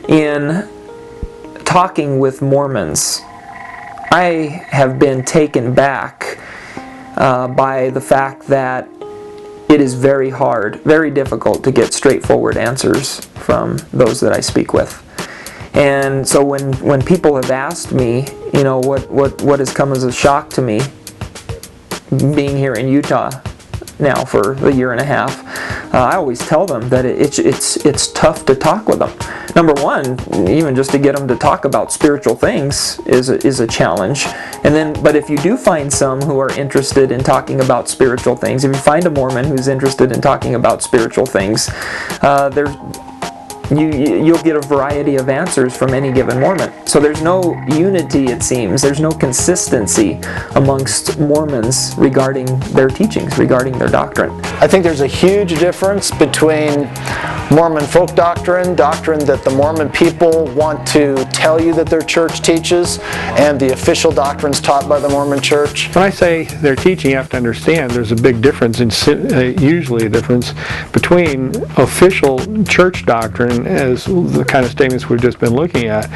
in talking with Mormons, I have been taken back by the fact that it is very hard, very difficult to get straightforward answers from those that I speak with. And so when people have asked me, what has come as a shock to me, being here in Utah now for a year and a half, I always tell them that it's tough to talk with them. Number one, even just to get them to talk about spiritual things is a challenge. But if you do find some who are interested in talking about spiritual things, if you find a Mormon who's interested in talking about spiritual things, you'll get a variety of answers from any given Mormon. So there's no unity, it seems. There's no consistency amongst Mormons regarding their teachings, regarding their doctrine. I think there's a huge difference between Mormon folk doctrine that the Mormon people want to tell you that their church teaches, and the official doctrines taught by the Mormon church. When I say their teaching, you have to understand there's a big difference, usually a difference, between official church doctrine, as the kind of statements we've just been looking at,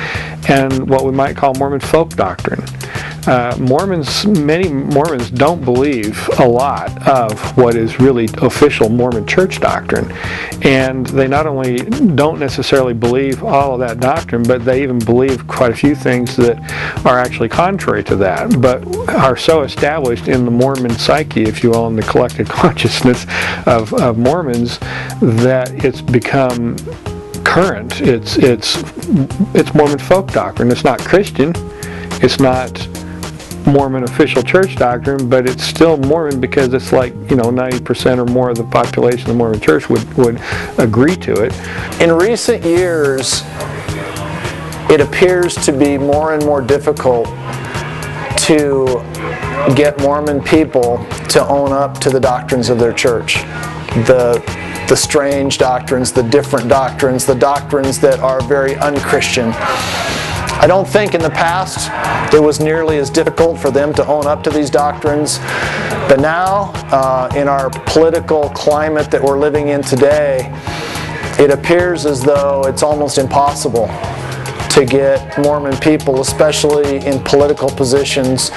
and what we might call Mormon folk doctrine. Many Mormons don't believe a lot of what is really official Mormon church doctrine, and they not only don't necessarily believe all of that doctrine, but they even believe quite a few things that are actually contrary to that, but are so established in the Mormon psyche, if you will, in the collective consciousness of Mormons, that it's become current. It's Mormon folk doctrine. It's not Christian. It's not Mormon official church doctrine, but it's still Mormon because it's like 90% or more of the population of the Mormon church would agree to it. In recent years, it appears to be more and more difficult to get Mormon people to own up to the doctrines of their church. The strange doctrines, the different doctrines, the doctrines that are very unchristian. I don't think in the past it was nearly as difficult for them to own up to these doctrines, but now in our political climate that we're living in today, it appears as though it's almost impossible to get Mormon people, especially in political positions,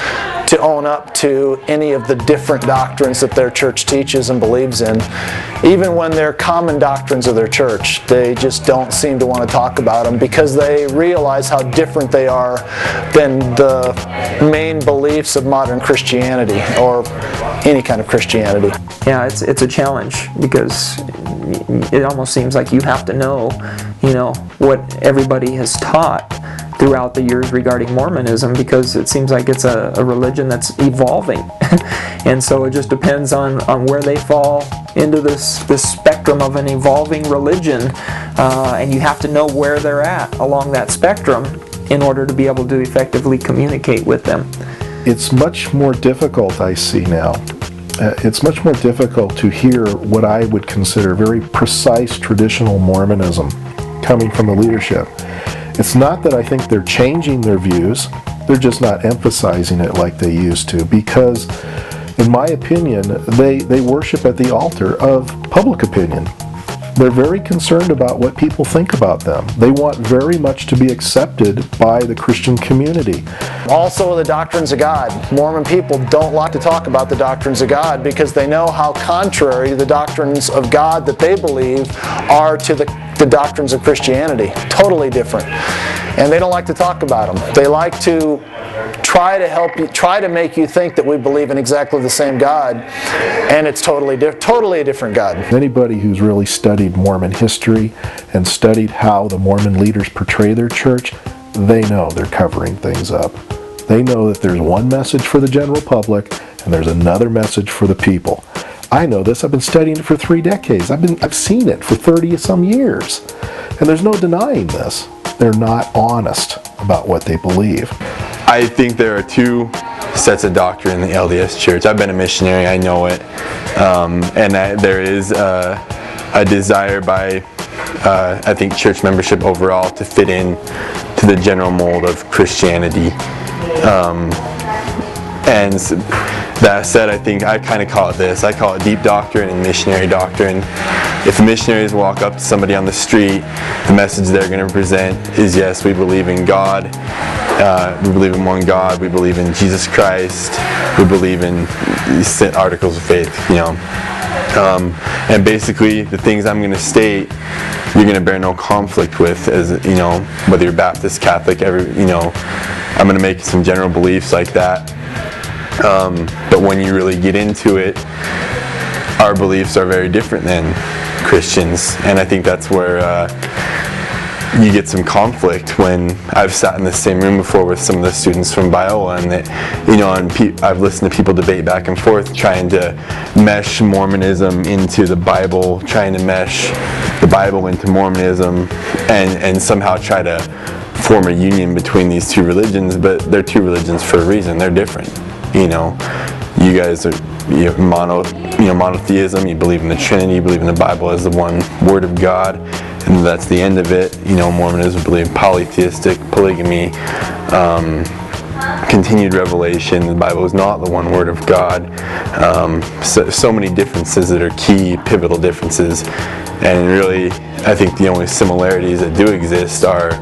to own up to any of the different doctrines that their church teaches and believes in. Even when they're common doctrines of their church, they just don't seem to want to talk about them because they realize how different they are than the main beliefs of modern Christianity or any kind of Christianity. Yeah, it's a challenge because it almost seems like you have to know, what everybody has taught throughout the years regarding Mormonism, because it seems like it's a religion that's evolving. And so it just depends on where they fall into this spectrum of an evolving religion, and you have to know where they're at along that spectrum in order to be able to effectively communicate with them. It's much more difficult, I see now. It's much more difficult to hear what I would consider very precise traditional Mormonism coming from the leadership. It's not that I think they're changing their views, they're just not emphasizing it like they used to, because in my opinion, they worship at the altar of public opinion. They're very concerned about what people think about them. They want very much to be accepted by the Christian community. Also the doctrines of God. Mormon people don't like to talk about the doctrines of God because they know how contrary the doctrines of God that they believe are to the doctrines of Christianity. Totally different. And they don't like to talk about them. They like to try to make you think that we believe in exactly the same God, and it's totally a different God. Anybody who's really studied Mormon history and studied how the Mormon leaders portray their church, they know they're covering things up. They know that there's one message for the general public and there's another message for the people. I know this. I've been studying it for 3 decades. I've seen it for 30-some years. And there's no denying this. They're not honest about what they believe. I think there are 2 sets of doctrine in the LDS Church. I've been a missionary, I know it. And there is a desire by, I think, church membership overall to fit in to the general mold of Christianity. And That said, I think I kind of call it this. I call it deep doctrine and missionary doctrine. If the missionaries walk up to somebody on the street, the message they're going to present is, yes, we believe in God. We believe in one God. We believe in Jesus Christ. We believe in articles of faith, and basically the things I'm going to state, you're going to bear no conflict with, as whether you're Baptist, Catholic, I'm going to make some general beliefs like that. But when you really get into it, our beliefs are very different than Christians, and I think that's where you get some conflict. When I've sat in the same room before with some of the students from Biola, and I've listened to people debate back and forth, trying to mesh Mormonism into the Bible, trying to mesh the Bible into Mormonism, and somehow try to form a union between these two religions. But they're two religions for a reason. They're different. You guys are monotheism. You believe in the Trinity. You believe in the Bible as the one Word of God, and that's the end of it. Mormonism believe in polytheistic, polygamy, continued revelation. The Bible is not the one Word of God. So many differences that are key, pivotal differences, and really, I think the only similarities that do exist are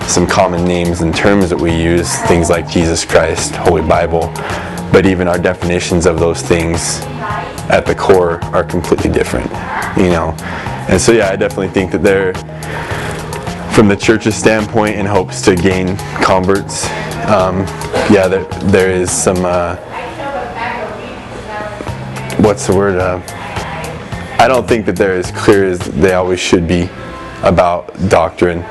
some common names and terms that we use, things like Jesus Christ, Holy Bible. But even our definitions of those things at the core are completely different, And so I definitely think that they're, from the church's standpoint, in hopes to gain converts, there is some, what's the word? I don't think that they're as clear as they always should be about doctrine.